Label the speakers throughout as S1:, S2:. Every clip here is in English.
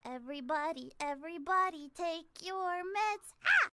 S1: Everybody, everybody, take your meds. Ah!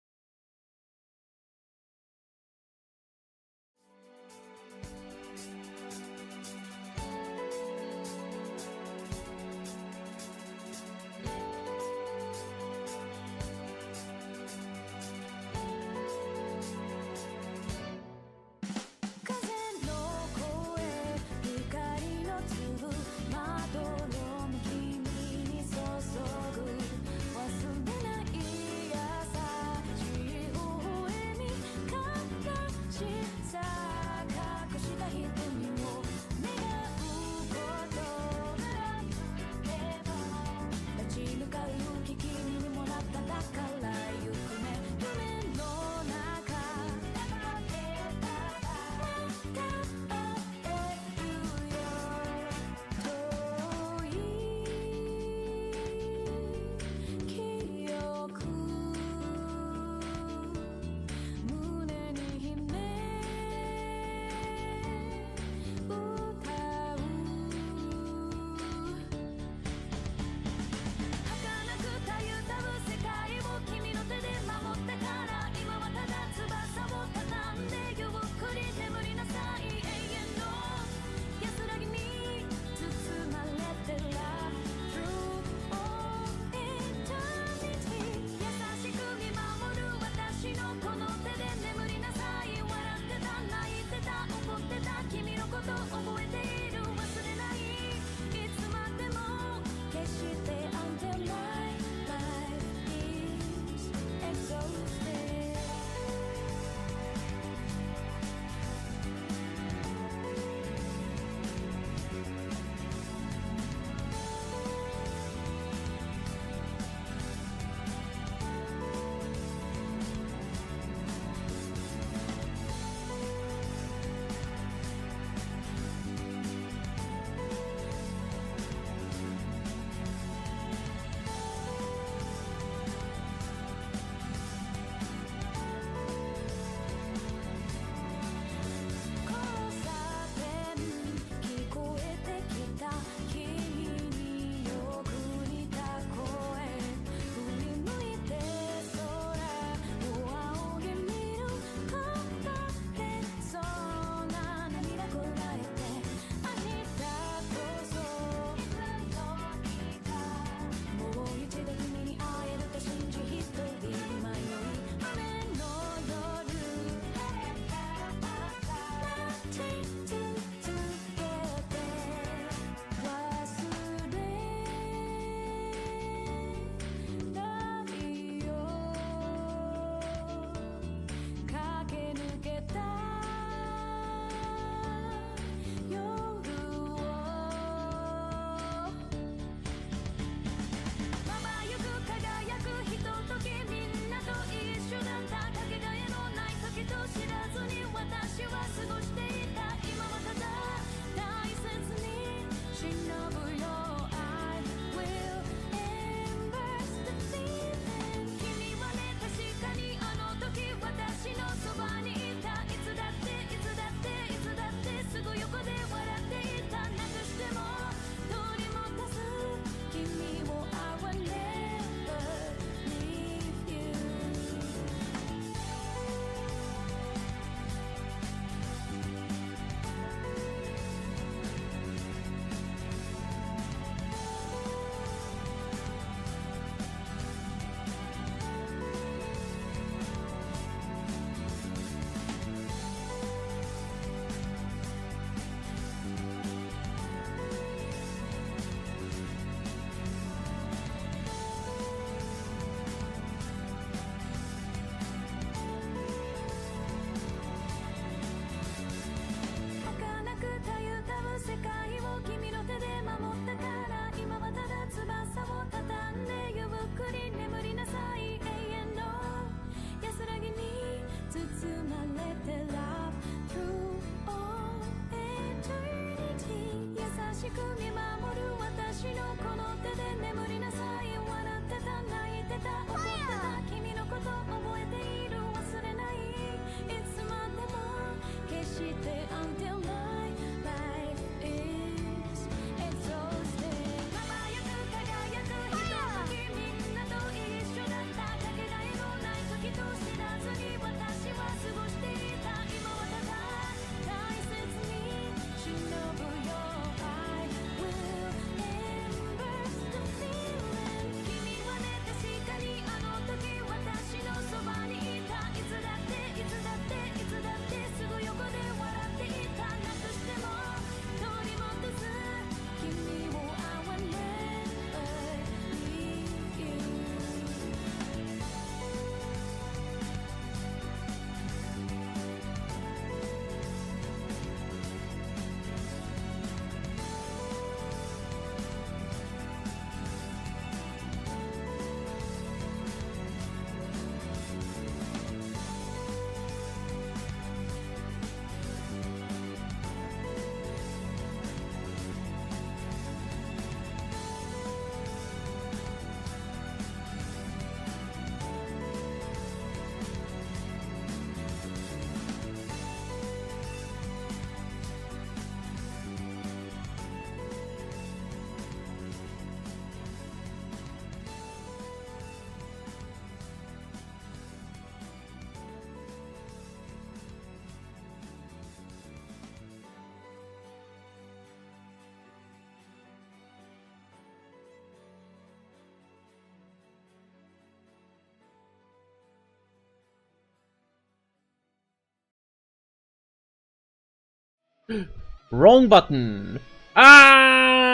S2: Wrong button. Ah!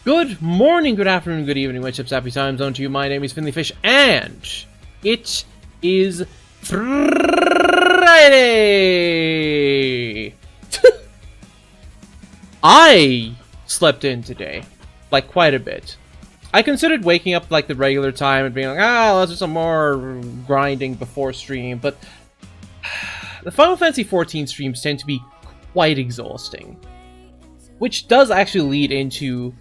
S2: Good morning, good afternoon, good evening, my chips, happy time zone to you. My name is Finley Fish, and it is Friday! I slept in today. Like, quite a bit. I considered waking up like the regular time and being like, let's do some more grinding before stream, but the Final Fantasy XIV streams tend to be quite exhausting. Which does actually lead into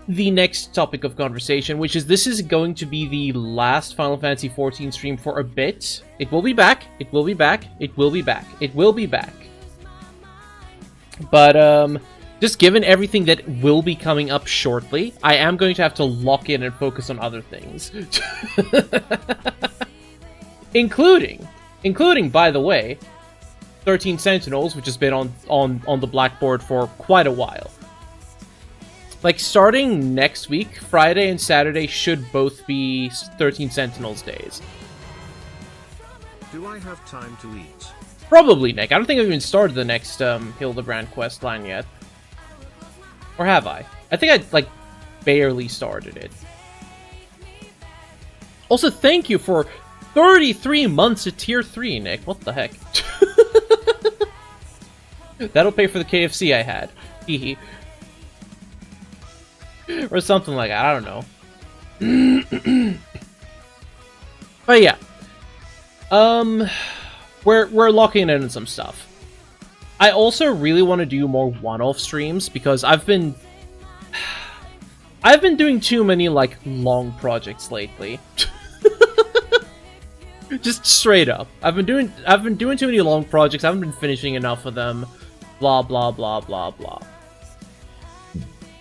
S2: the next topic of conversation, which is this is going to be the last Final Fantasy XIV stream for a bit. It will be back, it will be back, it will be back, it will be back. But, just given everything that will be coming up shortly, I am going to have to lock in and focus on other things. Including, by the way, 13 Sentinels, which has been on the blackboard for quite a while. Like, starting next week, Friday and Saturday should both be 13 Sentinels days.
S3: Do I have time to eat?
S2: Probably, Nick. I don't think I've even started the next Hildebrand quest line yet. Or have I? I think I, like, barely started it. Also, thank you for 33 months at Tier 3, Nick. What the heck? That'll pay for the KFC I had. Hehe. Or something like that. I don't know. But yeah. We're locking in on some stuff. I also really want to do more one-off streams because I've been doing too many like long projects lately. Just straight up. I've been doing too many long projects. I haven't been finishing enough of them. Blah blah blah blah blah.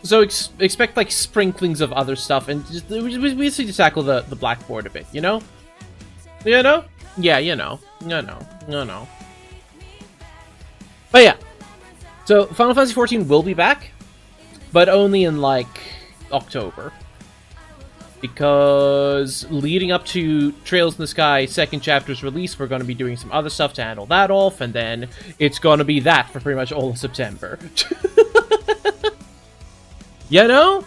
S2: So expect like sprinklings of other stuff, and just, we just need to tackle the blackboard a bit, you know? You know? Yeah, you know. No. But yeah, so Final Fantasy XIV will be back, but only in, like, October. Because leading up to Trails in the Sky second chapter's release, we're going to be doing some other stuff to handle that off, and then it's going to be that for pretty much all of September. You know?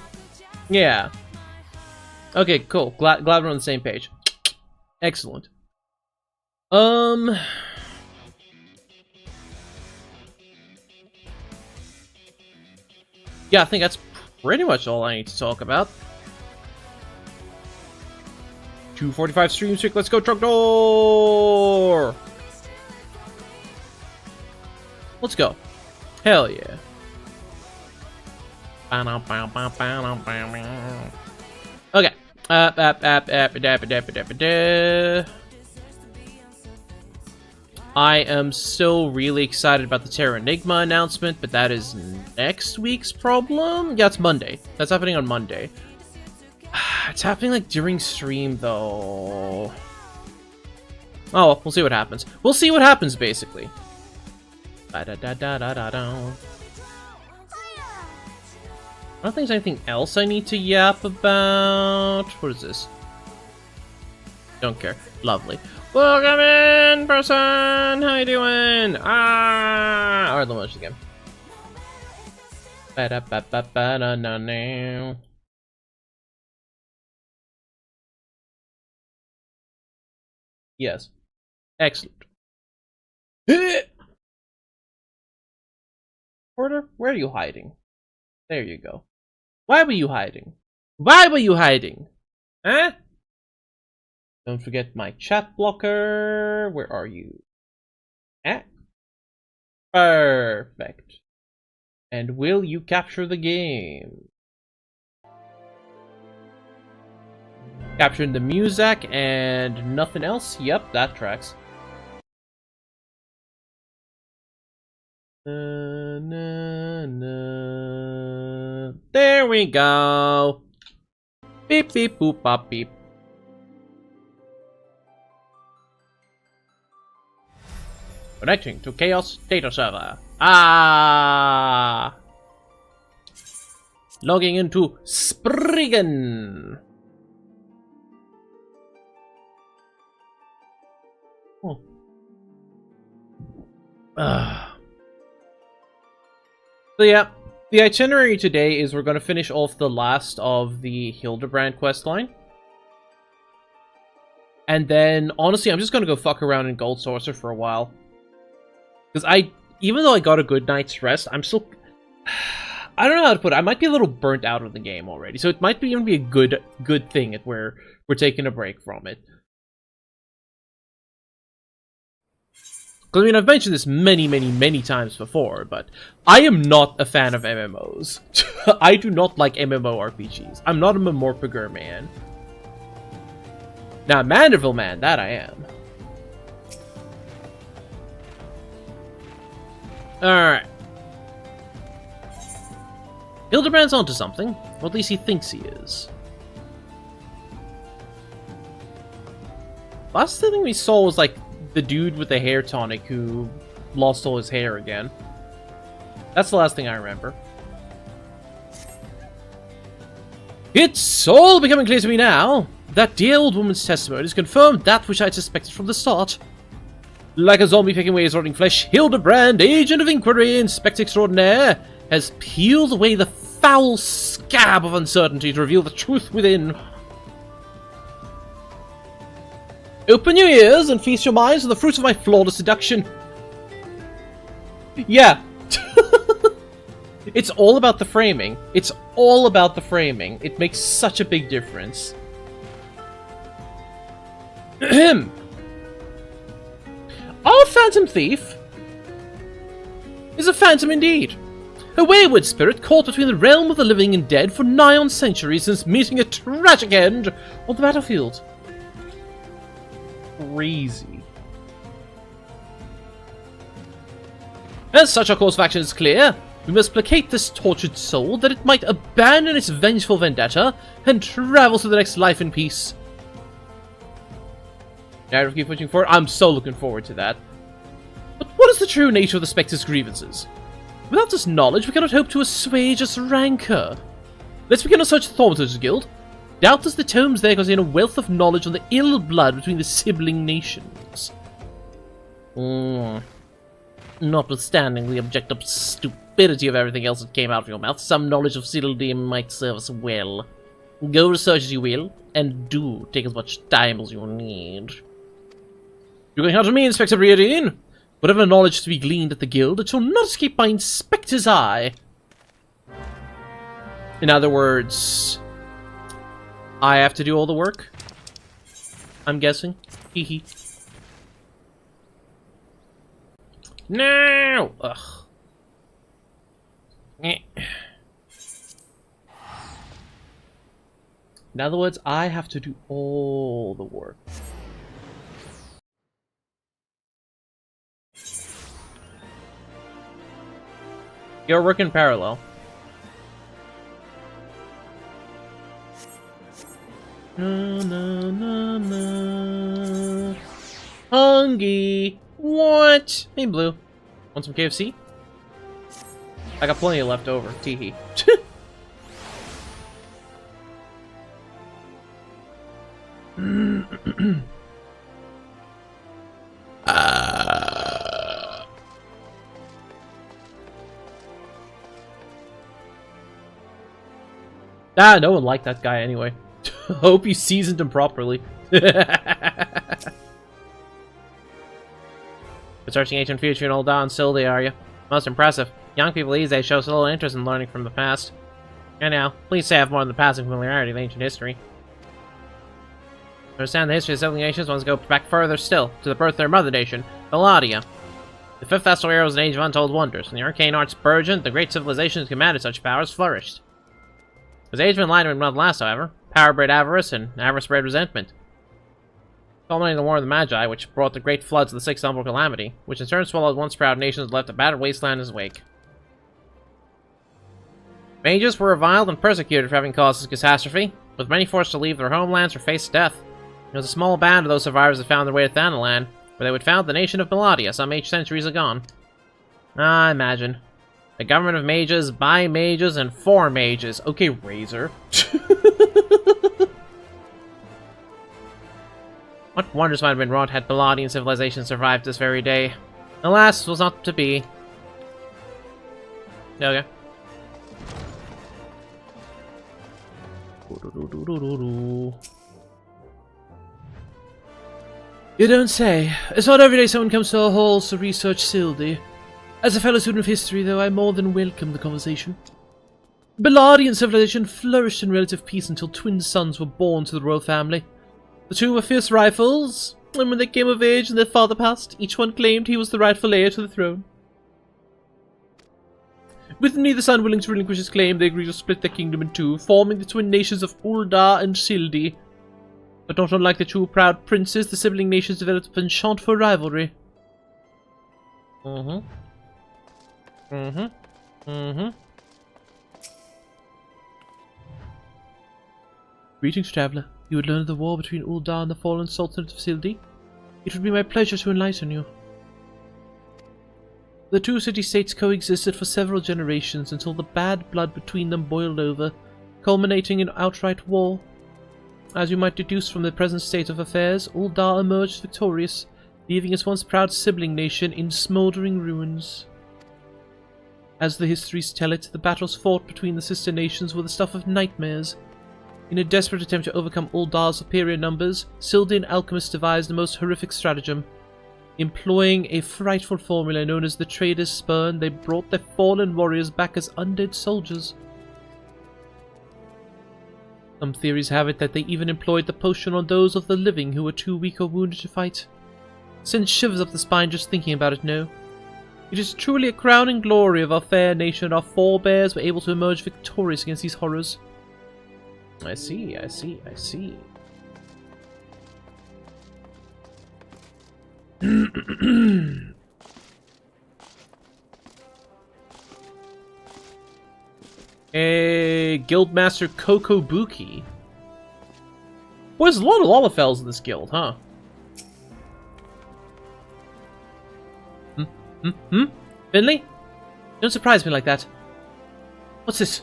S2: Yeah. Okay, cool. Glad we're on the same page. Excellent. Yeah, I think that's pretty much all I need to talk about. 245 stream streak, let's go, Trogdor! Let's go. Hell yeah. Okay. I am still really excited about the Terra Enigma announcement, but that is next week's problem? Yeah, it's Monday. That's happening on Monday. It's happening, like, during stream, though. Oh, well, we'll see what happens. We'll see what happens, basically. I don't think there's anything else I need to yap about. What is this? Don't care. Lovely. Welcome in, person! How you doing? Alright, let me watch again. Yes. Excellent. Porter, where are you hiding? There you go. Why were you hiding? Why were you hiding? Huh? Don't forget my chat blocker. Where are you? Ah. Perfect. And will you capture the game? Capturing the music and nothing else? Yep, that tracks. There we go. Beep beep boop bop beep. Connecting to Chaos Data Server. Logging into Spriggan. So yeah, the itinerary today is we're going to finish off the last of the Hildebrand questline. And then, honestly, I'm just going to go fuck around in Gold Saucer for a while. Because even though I got a good night's rest, I'm still... I don't know how to put it. I might be a little burnt out of the game already. So it might even be a good thing that we're taking a break from it. Because, I mean, I've mentioned this many times before, but I am not a fan of MMOs. I do not like MMORPGs. I'm not a Memorpager man. Now, Manderville man, that I am. Alright. Hildebrand's onto something, or at least he thinks he is. Last thing we saw was, like, the dude with the hair tonic who lost all his hair again. That's the last thing I remember. It's all becoming clear to me now. That dear old woman's testimony has confirmed that which I had suspected from the start. Like a zombie picking away his rotting flesh, Hildebrand, agent of inquiry, inspector extraordinaire, has peeled away the foul scab of uncertainty to reveal the truth within. Open your ears and feast your minds on the fruits of my flawless seduction. Yeah. It's all about the framing. It's all about the framing. It makes such a big difference. Ahem. Our phantom thief is a phantom indeed. A wayward spirit caught between the realm of the living and dead for nigh on centuries since meeting a tragic end on the battlefield. Crazy. As such, our course of action is clear. We must placate this tortured soul that it might abandon its vengeful vendetta and travel to the next life in peace. Narrative keep pushing forward. I'm so looking forward to that. But what is the true nature of the Spectre's grievances? Without this knowledge, we cannot hope to assuage its rancor. Let's begin our search for the Thaumaturge's Guild. Doubtless the tomes there contain a wealth of knowledge on the ill blood between the sibling nations. Notwithstanding the objective stupidity of everything else that came out of your mouth, some knowledge of Cyrodium might serve us well. Go research as you will, and do take as much time as you need. You're going to to me, Inspector Riordan. Whatever knowledge to be gleaned at the guild, it shall not escape my inspector's eye. In other words, I have to do all the work? I'm guessing. Hee hee. No! Ugh. In other words, I have to do all the work. You're working in parallel. Na, na, na, na. Hungry. What? Hey, Blue. Want some KFC? I got plenty left over. Teehee. No one liked that guy anyway. Hope you seasoned him properly. Researching ancient future in Old Dawn, Sildy, are you? Most impressive. Young people these days show so little interest in learning from the past. And now, please say I have more than the passing familiarity of ancient history. To understand the history of sibling nations, one must go back further still, to the birth of their mother nation, Belladia. The Fifth Vestal Era was an age of untold wonders. When the arcane arts burgeoned, the great civilizations that commanded such powers flourished. As age of enlightenment went last, however, power bred avarice, and avarice bred resentment. Culminating in the War of the Magi, which brought the great floods of the Sixth Umbral Calamity, which in turn swallowed once proud nations and left a battered wasteland in its wake. Mages were reviled and persecuted for having caused this catastrophe, with many forced to leave their homelands or face death. There was a small band of those survivors that found their way to Thanalan, where they would found the nation of Belladia some 8 centuries agone. I imagine. A government of mages, by mages, and for mages. Okay, Razor. What wonders might have been wrought had Belladian civilization survived this very day. Alas, was not to be. Okay. You don't say. It's not every day someone comes to our halls to research Sildi. As a fellow student of history, though, I more than welcome the conversation. Belladian civilization flourished in relative peace until twin sons were born to the royal family. The two were fierce rivals, and when they came of age and their father passed, each one claimed he was the rightful heir to the throne. With neither son willing to relinquish his claim, they agreed to split their kingdom in two, forming the twin nations of Uldar and Sildi. But not unlike the two proud princes, the sibling nations developed a penchant for rivalry. Greetings, traveller. You would learn of the war between Uldar and the fallen Sultanate of Sildi. It would be my pleasure to enlighten you. The two city-states coexisted for several generations until the bad blood between them boiled over, culminating in outright war. As you might deduce from the present state of affairs, Uldar emerged victorious, leaving its once proud sibling nation in smouldering ruins. As the histories tell it, the battles fought between the sister nations were the stuff of nightmares. In a desperate attempt to overcome Uldar's superior numbers, Sildian alchemists devised the most horrific stratagem. Employing a frightful formula known as the Trader's Spurn, they brought their fallen warriors back as undead soldiers. Some theories have it that they even employed the potion on those of the living who were too weak or wounded to fight. Sends shivers up the spine just thinking about it, no? It is truly a crowning glory of our fair nation our forebears were able to emerge victorious against these horrors. I see. A Guildmaster Kokobuki. Boy, there's a lot of Lalafels in this guild, huh? Finley? Don't surprise me like that. What's this?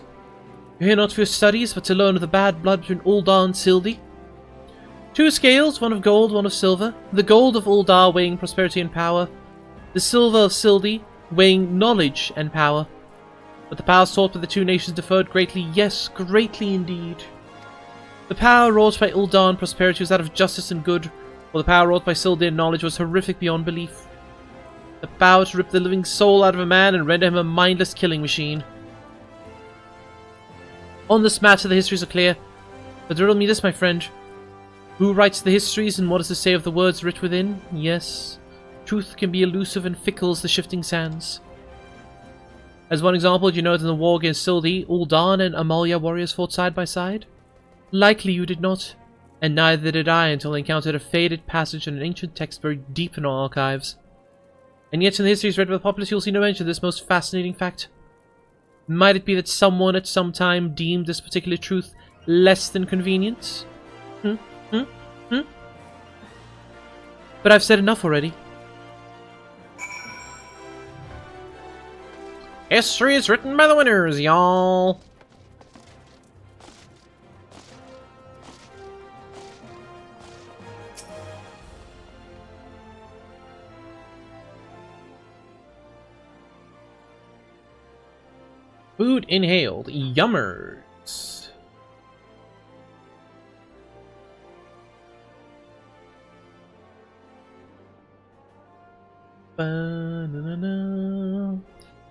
S2: You're here not for your studies, but to learn of the bad blood between Uldar and Sildi. Two scales, one of gold, one of silver. The gold of Uldar weighing prosperity and power. The silver of Sildi weighing knowledge and power. But the power sought by the two nations differed greatly, yes, greatly indeed. The power wrought by Uldar and prosperity was that of justice and good, while the power wrought by Sildi and knowledge was horrific beyond belief. The power to rip the living soul out of a man and render him a mindless killing machine. On this matter the histories are clear, but riddle me this, my friend. Who writes the histories and what is to say of the words writ within? Yes, truth can be elusive and fickle as the shifting sands. As one example, do you know that in the war against Sildi, Uldar and Amalia warriors fought side by side? Likely you did not, and neither did I until I encountered a faded passage in an ancient text very deep in our archives. And yet in the histories read by the populace you'll see no mention of this most fascinating fact. Might it be that someone at some time deemed this particular truth less than convenient? But I've said enough already. History is written by the winners, y'all! Food inhaled. Yummers. Ba-na-na-na.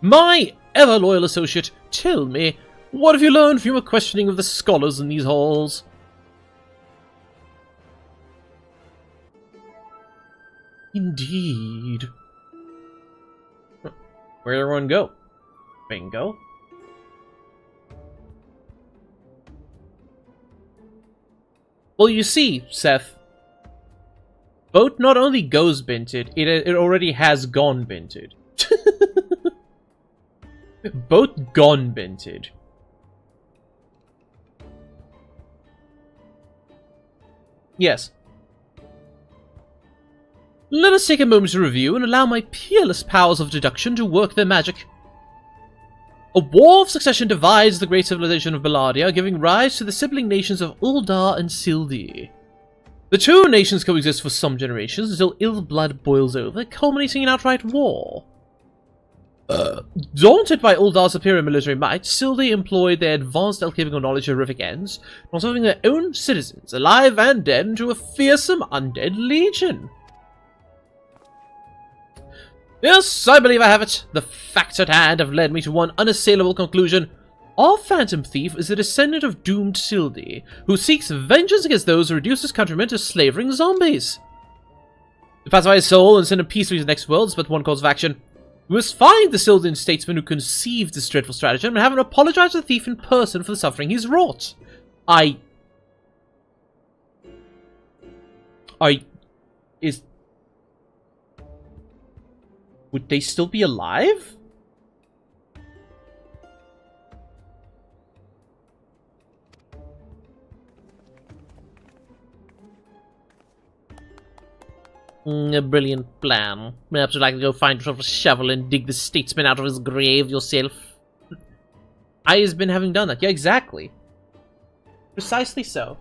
S2: My ever-loyal associate, tell me, what have you learned from your questioning of the scholars in these halls? Indeed. Where'd everyone go? Bingo. Well, you see, Seth, boat not only goes binted, it already has gone binted. Boat gone binted. Yes. Let us take a moment to review and allow my peerless powers of deduction to work their magic. A war of succession divides the great civilization of Belladia, giving rise to the sibling nations of Uldar and Sildi. The two nations coexist for some generations until ill blood boils over, culminating in outright war. Daunted by Uldar's superior military might, still they employed their advanced alchemical knowledge to horrific ends, transforming their own citizens, alive and dead, into a fearsome undead legion. Yes, I believe I have it. The facts at hand have led me to one unassailable conclusion. Our Phantom Thief is a descendant of doomed Sildi, who seeks vengeance against those who reduce his countrymen to slavering zombies. To pacify his soul and send him peacefully to the next world is but one course of action. We must find the Sildian statesman who conceived this dreadful stratagem and have him apologize to the thief in person for the suffering he's wrought. Would they still be alive? A brilliant plan. Perhaps you'd like to go find yourself a shovel and dig the statesman out of his grave yourself. I has been having done that. Yeah, exactly. Precisely so.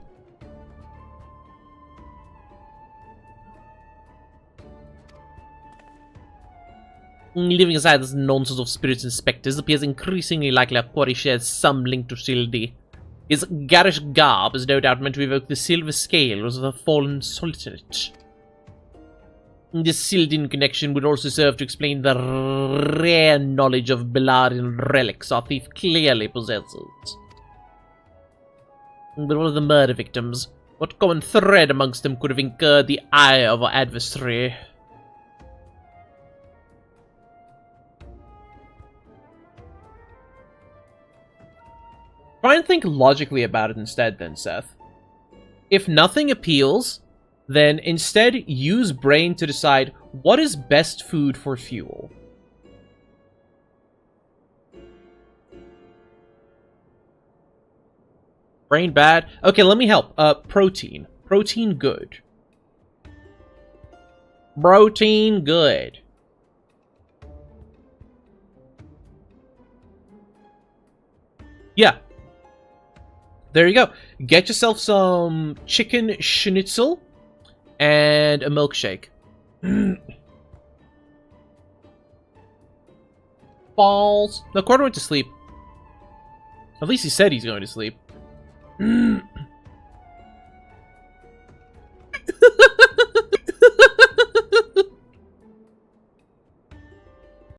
S2: Leaving aside this nonsense of spirits and spectres, appears increasingly likely our quarry shares some link to Sildi. His garish garb is no doubt meant to evoke the silver scales of the fallen Solitude. This Sildian connection would also serve to explain the rare knowledge of Belarian relics our thief clearly possesses. But what of the murder victims? What common thread amongst them could have incurred the ire of our adversary? Try and think logically about it instead then, Seth. If nothing appeals, then instead use brain to decide what is best food for fuel. Brain bad? Okay, let me help. Protein. Protein good. Protein good. Yeah. There you go. Get yourself some chicken schnitzel and a milkshake. Balls. No, Carter went to sleep. At least he said he's going to sleep.